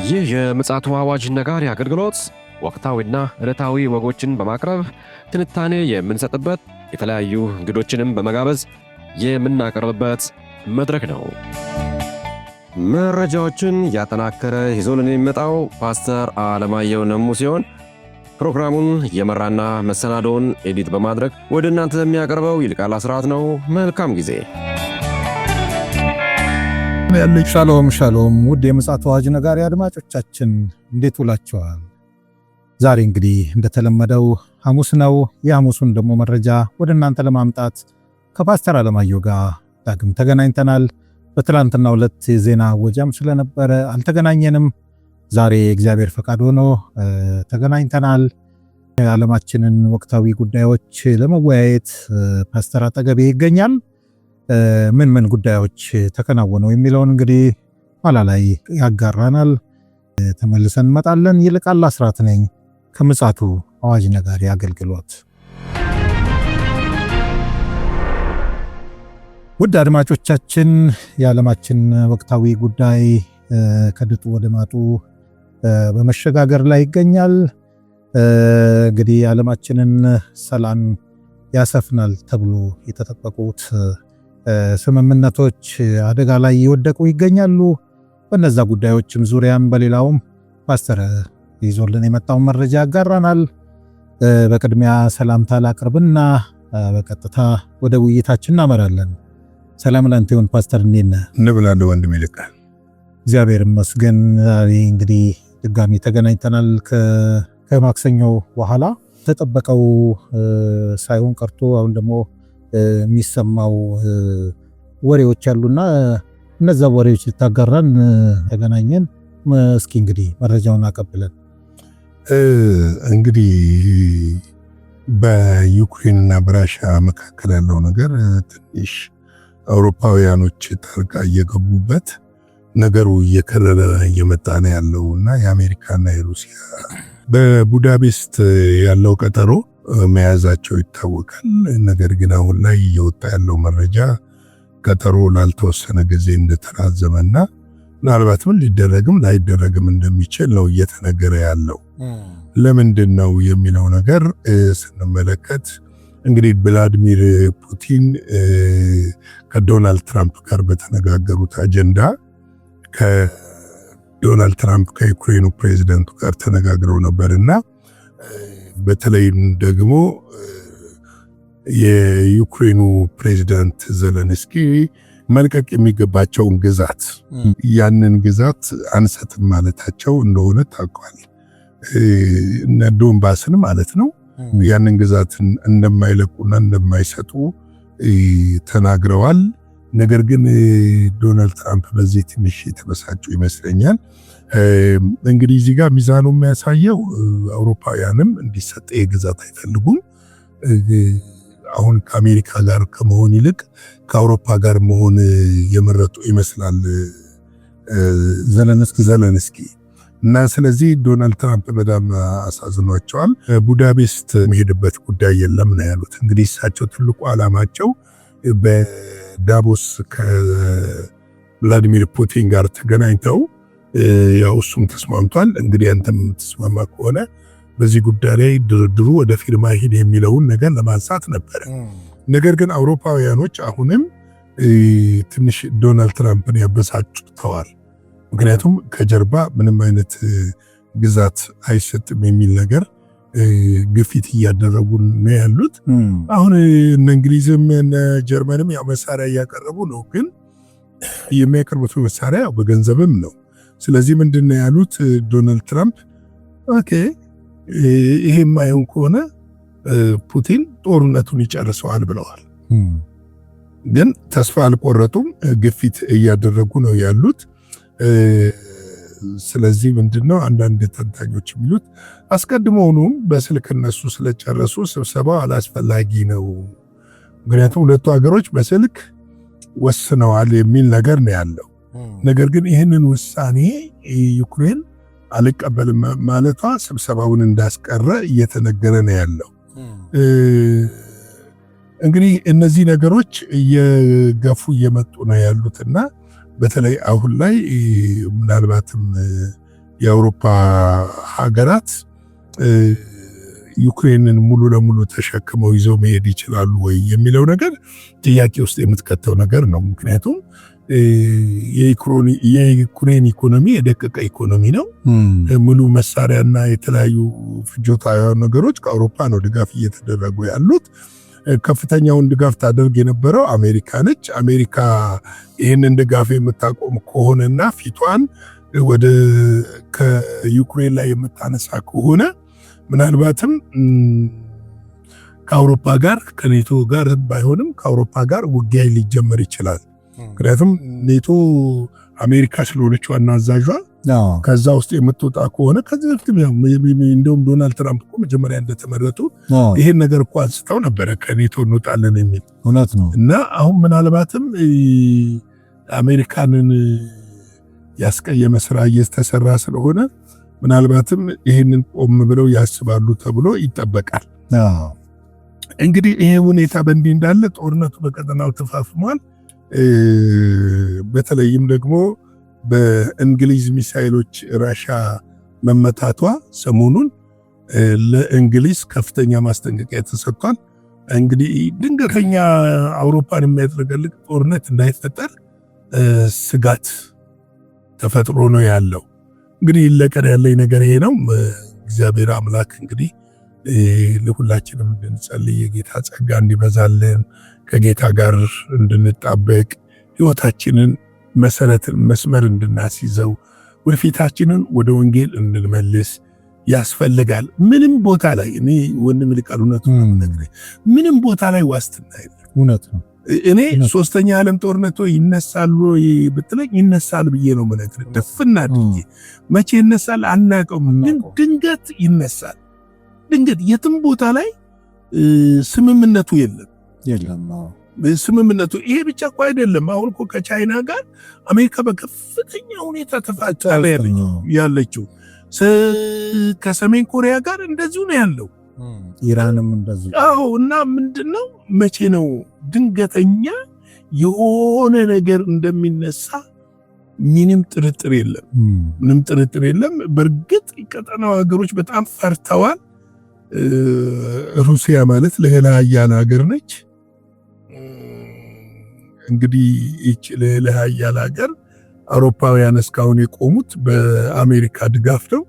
ይህ የምፅዓቱ አዋጅ ነጋሪ አገልግሎት ወቅታዊና ዕለታዊ ወጎችን በማቅረብ ትንታኔ የምንሰጥበት የተለያዩ እንግዶችንም በመጋበዝ የምናቀርብበት መድረክ ነው። መረጃዎችን ያጠናከረ ይዞልን የሚመጣው ፓስተር አለማየሁ ነሙ ሲሆን ፕሮግራሙን የመራና መሰናዶውን ኤዲት በማድረግ ወደ እናንተ የሚያቀርበው ይልቃል አስራት ነው። መልካም ጊዜ። ሻሎም ውድ የምፅዓቱ አዋጅ ነጋሪ አድማጮቻችን እንዴት ውላችኋል? ዛሬ እንግዲህ እንደተለመደው ሐሙስ ነው። የሐሙሱን ደግሞ መረጃ ወደ እናንተ ለማምጣት ከፓስተር አለማየሁ ጋር ዳግም ተገናኝተናል። በትላንትናው ዕለት የዜና ወጃም ስለነበረ አልተገናኘንም። ዛሬ እግዚአብሔር ፈቃድ ሆኖ ተገናኝተናል። የዓለማችንን ወቅታዊ ጉዳዮች ለመወያየት ፓስተር አጠገቤ ይገኛል። ምን ጉዳዮች ተከናወነው የሚለውን እንግዲህ ኋላ ላይ ያጋራናል። ተመልሰን እንመጣለን። ይልቃል አስራት ነኝ ከምፅዓቱ አዋጅ ነጋሪ አገልግሎት። ውድ አድማጮቻችን የዓለማችን ወቅታዊ ጉዳይ ከድጡ ወደ ማጡ በመሸጋገር ላይ ይገኛል። እንግዲህ የዓለማችንን ሰላም ያሰፍናል ተብሎ የተጠበቁት ስምምነቶች አደጋ ላይ እየወደቁ ይገኛሉ። በነዛ ጉዳዮችም ዙሪያም በሌላውም ፓስተር ይዞልን የመጣውን መረጃ ያጋራናል። በቅድሚያ ሰላምታ ላቅርብና በቀጥታ ወደ ውይይታችን እናመራለን። ሰላም ላንተ ይሁን ፓስተር፣ እንዴት ነህ? እንብላለሁ ወንድም ይልቃል። እግዚአብሔር ይመስገን። ዛሬ እንግዲህ ድጋሚ ተገናኝተናል። ከማክሰኞ በኋላ ተጠበቀው ሳይሆን ቀርቶ አሁን ደግሞ የሚሰማው ወሬዎች አሉና እነዛ ወሬዎች ልታጋራን ተገናኘን። እስኪ እንግዲህ መረጃውን አቀብለን። እንግዲህ በዩክሬንና በራሽያ መካከል ያለው ነገር ትንሽ አውሮፓውያኖች ጣልቃ እየገቡበት ነገሩ እየከረረ እየመጣ ነው ያለውና የአሜሪካና የሩሲያ በቡዳፔስት ያለው ቀጠሮ መያዛቸው ይታወቃል። ነገር ግን አሁን ላይ እየወጣ ያለው መረጃ ቀጠሮ ላልተወሰነ ጊዜ እንደተራዘመና ምናልባትም ሊደረግም ላይደረግም እንደሚችል ነው እየተነገረ ያለው። ለምንድን ነው የሚለው ነገር ስንመለከት እንግዲህ ቭላዲሚር ፑቲን ከዶናልድ ትራምፕ ጋር በተነጋገሩት አጀንዳ ከዶናልድ ትራምፕ ከዩክሬኑ ፕሬዝዳንቱ ጋር ተነጋግረው ነበርና በተለይም ደግሞ የዩክሬኑ ፕሬዝዳንት ዘለንስኪ መልቀቅ የሚገባቸውን ግዛት ያንን ግዛት አንሰጥም ማለታቸው እንደሆነ ታውቋል። እነ ዶንባስን ማለት ነው። ያንን ግዛት እንደማይለቁና እንደማይሰጡ ተናግረዋል። ነገር ግን ዶናልድ ትራምፕ በዚህ ትንሽ የተበሳጩ ይመስለኛል። እንግዲህ እዚህ ጋር ሚዛኑ የሚያሳየው አውሮፓውያንም እንዲሰጥ የግዛት አይፈልጉም። አሁን ከአሜሪካ ጋር ከመሆን ይልቅ ከአውሮፓ ጋር መሆን የመረጡ ይመስላል ዘለንስኪ እና ስለዚህ ዶናልድ ትራምፕ በጣም አሳዝኗቸዋል። ቡዳፔስት መሄድበት ጉዳይ የለም ነው ያሉት። እንግዲህ እሳቸው ትልቁ ዓላማቸው በዳቮስ ከቭላዲሚር ፑቲን ጋር ተገናኝተው ያው እሱም ተስማምቷል። እንግዲህ አንተም ተስማማ ከሆነ በዚህ ጉዳይ ላይ ድርድሩ ወደ ፊርማ ሄድ የሚለውን ነገር ለማንሳት ነበር። ነገር ግን አውሮፓውያኖች አሁንም ትንሽ ዶናልድ ትራምፕን ያበሳጩተዋል። ምክንያቱም ከጀርባ ምንም አይነት ግዛት አይሰጥም የሚል ነገር ግፊት እያደረጉ ነው ያሉት። አሁን እነ እንግሊዝም እነ ጀርመንም ያው መሳሪያ እያቀረቡ ነው። ግን የሚያቀርቡት መሳሪያ ያው በገንዘብም ነው። ስለዚህ ምንድነው ያሉት ዶናልድ ትራምፕ ኦኬ ይሄ የማይሆን ከሆነ ፑቲን ጦርነቱን ይጨርሰዋል ብለዋል። ግን ተስፋ አልቆረጡም፣ ግፊት እያደረጉ ነው ያሉት። ስለዚህ ምንድነው አንዳንድ ተንታኞች የሚሉት አስቀድሞውኑም በስልክ እነሱ ስለጨረሱ ስብሰባው አላስፈላጊ ነው፣ ምክንያቱም ሁለቱ ሀገሮች በስልክ ወስነዋል የሚል ነገር ነው ያለው። ነገር ግን ይህንን ውሳኔ ዩክሬን አልቀበልም ማለቷ ስብሰባውን እንዳስቀረ እየተነገረ ነው ያለው። እንግዲህ እነዚህ ነገሮች እየገፉ እየመጡ ነው ያሉትና በተለይ አሁን ላይ ምናልባትም የአውሮፓ ሀገራት ዩክሬንን ሙሉ ለሙሉ ተሸክመው ይዘው መሄድ ይችላሉ ወይ የሚለው ነገር ጥያቄ ውስጥ የምትከተው ነገር ነው። ምክንያቱም የዩክሬን ኢኮኖሚ የደቀቀ ኢኮኖሚ ነው። ሙሉ መሳሪያና የተለያዩ ፍጆታ ነገሮች ከአውሮፓ ነው ድጋፍ እየተደረጉ ያሉት። ከፍተኛውን ድጋፍ ታደርግ የነበረው አሜሪካ ነች። አሜሪካ ይህንን ድጋፍ የምታቆም ከሆነና ፊቷን ወደ ከዩክሬን ላይ የምታነሳ ከሆነ ምናልባትም ከአውሮፓ ጋር ከኔቶ ጋር ባይሆንም ከአውሮፓ ጋር ውጊያ ሊጀመር ይችላል። ምክንያቱም ኔቶ አሜሪካ ስለሆነች ዋና አዛዧ ከዛ ውስጥ የምትወጣ ከሆነ ከዚህ በፊት እንደውም ዶናልድ ትራምፕ እኮ መጀመሪያ እንደተመረጡ ይሄን ነገር እኮ አንስተው ነበረ ከኔቶ እንወጣለን የሚል እውነት ነው። እና አሁን ምናልባትም አሜሪካንን ያስቀየመ ስራ እየተሰራ ስለሆነ ምናልባትም ይሄንን ቆም ብለው ያስባሉ ተብሎ ይጠበቃል። እንግዲህ ይሄ ሁኔታ በእንዲህ እንዳለ ጦርነቱ በቀጠናው ተፋፍሟል። በተለይም ደግሞ በእንግሊዝ ሚሳኤሎች ራሻ መመታቷ ሰሞኑን ለእንግሊዝ ከፍተኛ ማስጠንቀቂያ ተሰጥቷል። እንግዲህ ድንገተኛ አውሮፓን የሚያጥለቀልቅ ጦርነት እንዳይፈጠር ስጋት ተፈጥሮ ነው ያለው። እንግዲህ ለቀር ያለኝ ነገር ይሄ ነው። እግዚአብሔር አምላክ እንግዲህ ለሁላችንም እንድንጸልይ የጌታ ጸጋ እንዲበዛልን ከጌታ ጋር እንድንጣበቅ ሕይወታችንን መስመር እንድናስይዘው ወደፊታችንን ወደ ወንጌል እንድንመልስ ያስፈልጋል። ምንም ቦታ ላይ እኔ ወንድም ልቃሉነቱ ምንም ቦታ ላይ ዋስትና የለም። እውነት ነው። እኔ ሶስተኛ ዓለም ጦርነት ይነሳሉ ብትለኝ ይነሳል ብዬ ነው የምነግርህ። ደፍና አድርጌ መቼ ይነሳል አናውቀውም። ግን ድንገት ይነሳል። ድንገት የትም ቦታ ላይ ስምምነቱ የለም። ስምምነቱ ይሄ ብቻ እኮ አይደለም። አሁን እኮ ከቻይና ጋር አሜሪካ በከፍተኛ ሁኔታ ተፋጠረ ያለችው። ከሰሜን ኮሪያ ጋር እንደዚሁ ነው ያለው። ኢራንም እንደዚሁ። አዎ። እና ምንድነው መቼ ነው ድንገተኛ የሆነ ነገር እንደሚነሳ ምንም ጥርጥር የለም። ምንም ጥርጥር የለም። በእርግጥ ቀጠናው ሀገሮች በጣም ፈርተዋል። ሩሲያ ማለት ሌላ ኃያል ሀገር ነች። እንግዲህ ይህች ሌላ ኃያል ሀገር አውሮፓውያን እስካሁን የቆሙት በአሜሪካ ድጋፍ ነው፣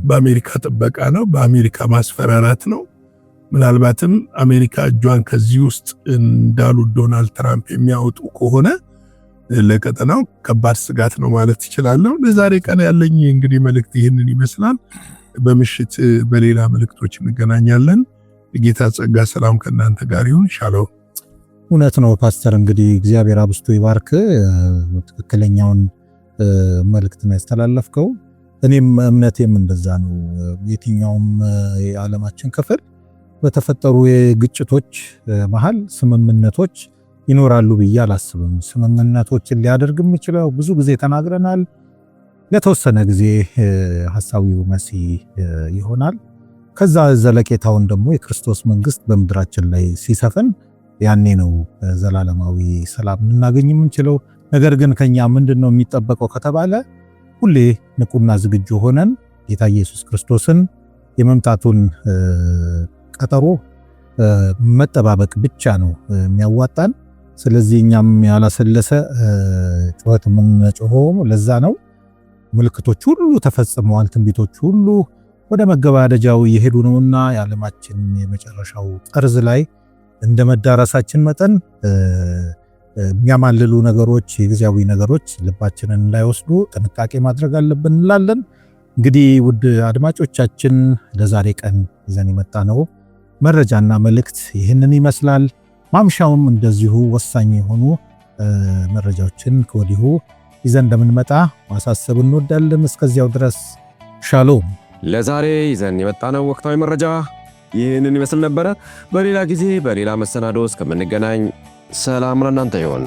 በአሜሪካ ጥበቃ ነው፣ በአሜሪካ ማስፈራራት ነው። ምናልባትም አሜሪካ እጇን ከዚህ ውስጥ እንዳሉ ዶናልድ ትራምፕ የሚያወጡ ከሆነ ለቀጠናው ከባድ ስጋት ነው ማለት ይችላለሁ። ለዛሬ ቀን ያለኝ እንግዲህ መልእክት ይህንን ይመስላል። በምሽት በሌላ መልእክቶች እንገናኛለን። ጌታ ጸጋ ሰላም ከእናንተ ጋር ይሁን። ሻሎም። እውነት ነው ፓስተር፣ እንግዲህ እግዚአብሔር አብስቶ ይባርክ። ትክክለኛውን መልእክት ነው ያስተላለፍከው። እኔም እምነቴም እንደዛ ነው። የትኛውም የዓለማችን ክፍል በተፈጠሩ የግጭቶች መሃል ስምምነቶች ይኖራሉ ብዬ አላስብም። ስምምነቶችን ሊያደርግ የሚችለው ብዙ ጊዜ ተናግረናል። ለተወሰነ ጊዜ ሐሳዊው መሲህ ይሆናል። ከዛ ዘለቄታውን ደግሞ የክርስቶስ መንግስት በምድራችን ላይ ሲሰፍን ያኔ ነው ዘላለማዊ ሰላም ልናገኝ የምንችለው። ነገር ግን ከኛ ምንድነው የሚጠበቀው ከተባለ ሁሌ ንቁና ዝግጁ ሆነን ጌታ ኢየሱስ ክርስቶስን የመምጣቱን ቀጠሮ መጠባበቅ ብቻ ነው የሚያዋጣን። ስለዚህ እኛም ያላሰለሰ ጩኸት የምንጮኸው ለዛ ነው። ምልክቶች ሁሉ ተፈጽመዋል። ትንቢቶች ሁሉ ወደ መገባደጃው እየሄዱ ነውና የዓለማችን የመጨረሻው ጠርዝ ላይ እንደ መዳረሳችን መጠን የሚያማልሉ ነገሮች፣ የጊዜያዊ ነገሮች ልባችንን እንዳይወስዱ ጥንቃቄ ማድረግ አለብን እንላለን። እንግዲህ ውድ አድማጮቻችን ለዛሬ ቀን ይዘን የመጣ ነው መረጃና መልእክት ይህንን ይመስላል። ማምሻውም እንደዚሁ ወሳኝ የሆኑ መረጃዎችን ከወዲሁ ይዘን እንደምንመጣ ማሳሰብ እንወዳለን። እስከዚያው ድረስ ሻሎም። ለዛሬ ይዘን የመጣነው ወቅታዊ መረጃ ይህንን ይመስል ነበረ። በሌላ ጊዜ በሌላ መሰናዶ እስከምንገናኝ ሰላም ለእናንተ ይሁን።